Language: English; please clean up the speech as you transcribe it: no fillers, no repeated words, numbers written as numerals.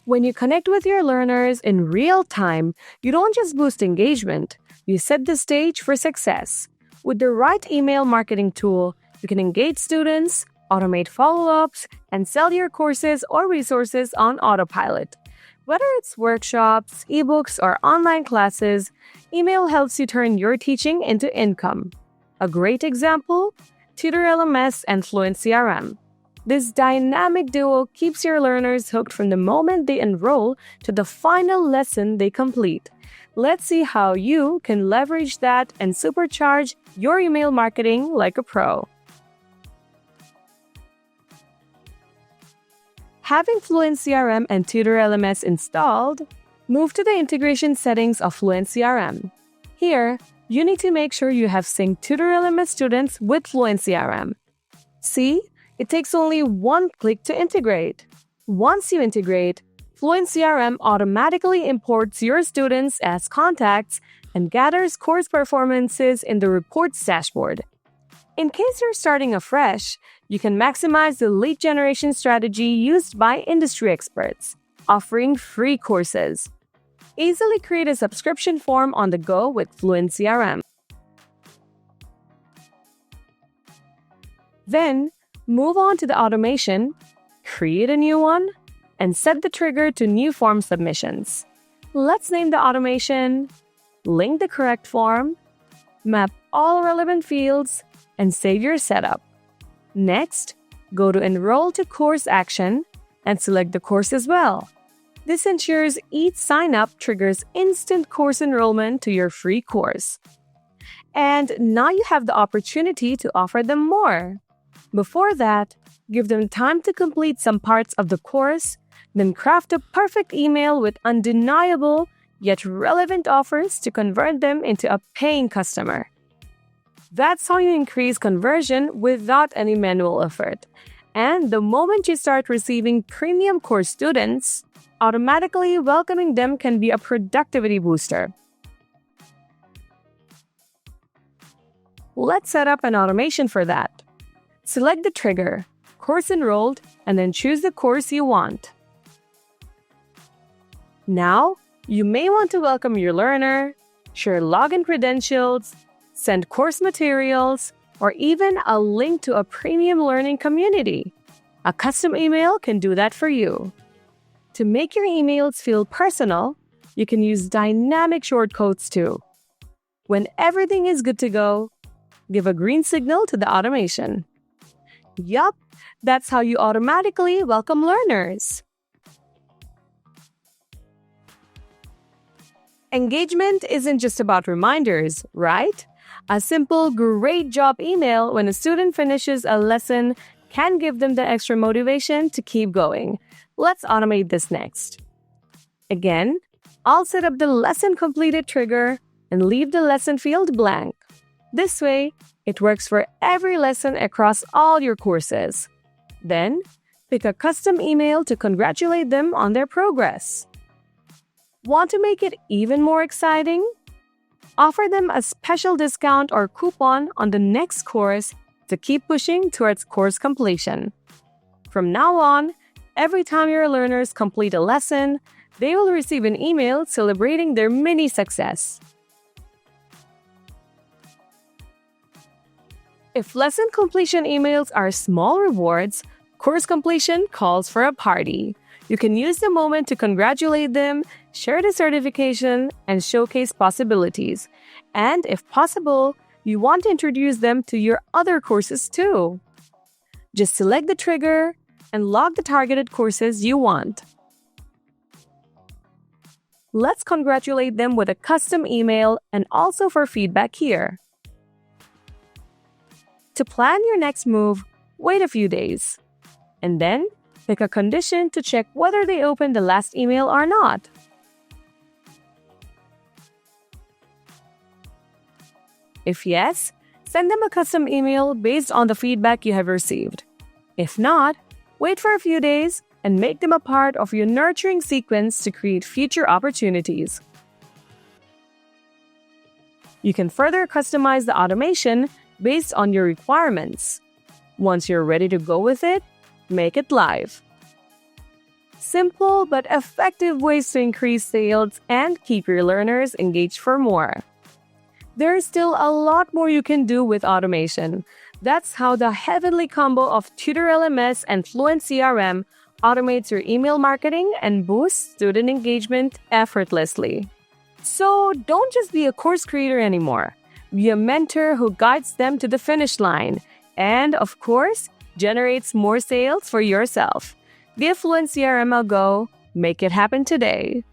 When you connect with your learners in real time, you don't just boost engagement, you set the stage for success. With the right email marketing tool, you can engage students, automate follow-ups, and sell your courses or resources on autopilot. Whether it's workshops, ebooks, or online classes, email helps you turn your teaching into income. A great example? tutorlms and Fluent CRM. This dynamic duo keeps your learners hooked from the moment they enroll to the final lesson they complete. Let's see how you can leverage that and supercharge your email marketing like a pro. Having Fluent CRM and tutorlms installed, move to the integration settings of Fluent CRM. Here, you need to make sure you have synced tutorlms students with Fluent CRM. See? It takes only one click to integrate. Once you integrate, Fluent CRM automatically imports your students as contacts and gathers course performances in the reports dashboard. In case you're starting afresh, you can maximize the lead generation strategy used by industry experts, offering free courses. Easily create a subscription form on the go with Fluent CRM. Then, move on to the automation, create a new one, and set the trigger to new form submissions. Let's name the automation, link the correct form, map all relevant fields, and save your setup. Next, go to Enroll to Course action and select the course as well. This ensures each sign-up triggers instant course enrollment to your free course. And now you have the opportunity to offer them more. Before that, give them time to complete some parts of the course, then craft a perfect email with undeniable yet relevant offers to convert them into a paying customer. That's how you increase conversion without any manual effort. And the moment you start receiving premium course students, automatically welcoming them can be a productivity booster. Let's set up an automation for that. Select the trigger, Course Enrolled, and then choose the course you want. Now, you may want to welcome your learner, share login credentials, send course materials, or even a link to a premium learning community. A custom email can do that for you. To make your emails feel personal, you can use dynamic shortcodes too. When everything is good to go, give a green signal to the automation. Yup, that's how you automatically welcome learners. Engagement isn't just about reminders, right? A simple great job email when a student finishes a lesson can give them the extra motivation to keep going. Let's automate this next. Again, I'll set up the lesson completed trigger and leave the lesson field blank. This way, it works for every lesson across all your courses. Then, pick a custom email to congratulate them on their progress. Want to make it even more exciting? Offer them a special discount or coupon on the next course to keep pushing towards course completion. From now on, every time your learners complete a lesson, they will receive an email celebrating their mini success. If lesson completion emails are small rewards, course completion calls for a party. You can use the moment to congratulate them, share the certification, and showcase possibilities. And if possible, you want to introduce them to your other courses too. Just select the trigger and log the targeted courses you want. Let's congratulate them with a custom email and also for feedback here. To plan your next move, wait a few days. And then, pick a condition to check whether they opened the last email or not. If yes, send them a custom email based on the feedback you have received. If not, wait for a few days and make them a part of your nurturing sequence to create future opportunities. You can further customize the automation based on your requirements. Once you're ready to go with it, make it live. Simple but effective ways to increase sales and keep your learners engaged for more. There is still a lot more you can do with automation. That's how the heavenly combo of tutorlms and Fluent CRM automates your email marketing and boosts student engagement effortlessly. So don't just be a course creator anymore. Be a mentor who guides them to the finish line and, of course, generates more sales for yourself. Give Fluent CRM a go. Make it happen today.